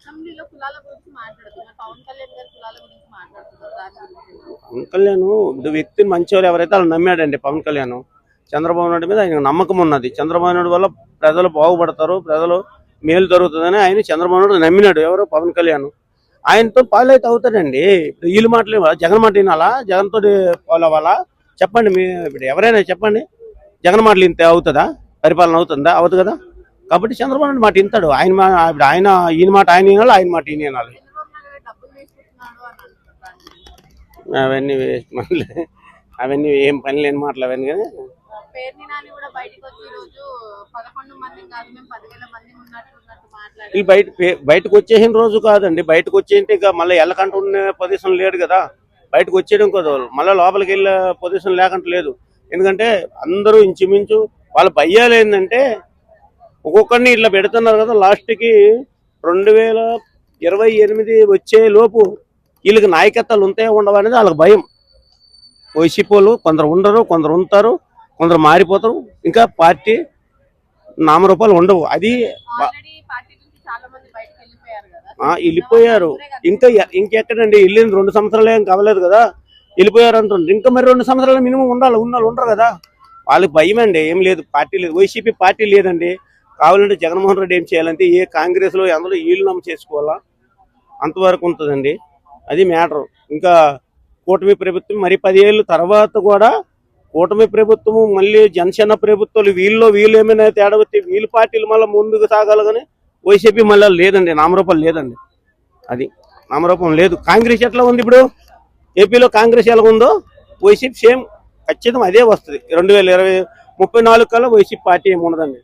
అసెంబ్లీలో కులాల గురించి మాట్లాడుతున్నారు. పవన్ కళ్యాణ్ గారు కులాల గురించి మాట్లాడుతున్నారు. దాని గురించి పవన్ కళ్యాణ్ ఇప్పుడు వ్యక్తిని మంచివారు ఎవరైతే వాళ్ళు నమ్మాడండి. పవన్ కళ్యాణ్ చంద్రబాబు నాయుడు మీద ఆయన నమ్మకం ఉన్నది. చంద్రబాబు నాయుడు వల్ల ప్రజలు బాగుపడతారు, ప్రజలు మేలు జరుగుతుందని ఆయన చంద్రబాబు నాయుడు నమ్మినాడు. ఎవరు? పవన్ కళ్యాణ్. ఆయనతో ఫాలో అయితే అవుతాడండి. ఇప్పుడు వీళ్ళు మాటలు జగన్ మాట వినాలా? జగన్ తోటి ఫాలో అవ్వాలా? చెప్పండి. మీ ఇప్పుడు ఎవరైనా చెప్పండి. జగన్ మాటలు ఇంతే అవుతుందా? పరిపాలన అవుతుందా? అవదు కదా. కాబట్టి చంద్రబాబు నాయుడు మాట వింటాడు. ఇప్పుడు ఆయన ఈయన మాట ఆయన వినాలి, ఆయన మాట ఈయన వినాలి. చంద్రబాబు నాయుడు డబ్బులు తీసుకుంటున్నాడు అని అంటున్నారు. అవన్నీ మళ్ళీ అవన్నీ ఏం పని లేని మాటలు అవన్నీ. కానీ పేర్ని నాని కూడా బయటకు వచ్చి ఈ రోజు 11 మంది కాదు మేము 10,000 మంది ఉన్నట్టు మాట్లాడారు. వీళ్ళు బయటకు వచ్చేసిన రోజు కాదండి. బయటకు వచ్చేంటే ఇక మళ్ళీ వెళ్ళకంటూ ఉండే పొజిషన్ లేడు కదా. బయటకు వచ్చేయడం కదా, మళ్ళీ లోపలికి వెళ్ళే పొజిషన్ లేకంటే లేదు. ఎందుకంటే అందరూ ఇంచుమించు వాళ్ళ భయ్యాలు ఏంటంటే ఒక్కొక్కరిని ఇట్లా పెడుతున్నారు కదా. లాస్ట్కి 2028 వచ్చే లోపు వీళ్ళకి నాయకత్వాలు ఉంటాయో ఉండవు అనేది వాళ్ళకి భయం. వైసీపీ వాళ్ళు కొందరు ఉండరు, కొందరు ఉంటారు, కొందరు మారిపోతారు. ఇంకా పార్టీ నామరూపాలు ఉండవు. అది ఆల్రెడీ పార్టీ నుంచి చాలా మంది బయటకు వెళ్ళిపోయారు కదా. వెళ్ళిపోయారు. ఇంకెక్కడండి వెళ్ళిన 2 సంవత్సరాలు ఏం కావలేదు కదా. వెళ్ళిపోయారు అంటున్నారు. ఇంకా మరి 2 సంవత్సరాలు మినిమం ఉండాలి. ఉండరు కదా. వాళ్ళకి భయం అండి. ఏం లేదు, పార్టీ లేదు, వైసీపీ పార్టీ లేదండి. కావాలంటే జగన్మోహన్ రెడ్డి ఏం చేయాలంటే ఏ కాంగ్రెస్లో అందులో వీళ్ళు నమ్మ చేసుకోవాలా అంతవరకు ఉంటుందండి. అది మ్యాటర్. ఇంకా కూటమి ప్రభుత్వం మరి 10 ఏళ్ళ తర్వాత కూడా కూటమి ప్రభుత్వము మళ్ళీ జనసేన ప్రభుత్వాలు వీళ్ళు ఏమైనా తేడా వస్తే వీళ్ళ పార్టీలు మళ్ళీ ముందుకు సాగాలి. కానీ వైసీపీ మళ్ళీ లేదండి, నామరూపాలు లేదండి. అది నామరూపం లేదు. కాంగ్రెస్ ఎట్లా ఉంది ఇప్పుడు? ఏపీలో కాంగ్రెస్ ఎలా ఉందో వైసీపీ సేమ్ ఖచ్చితంగా అదే వస్తుంది. 2034 కల్లా వైసీపీ పార్టీ ఏమి ఉండదండి.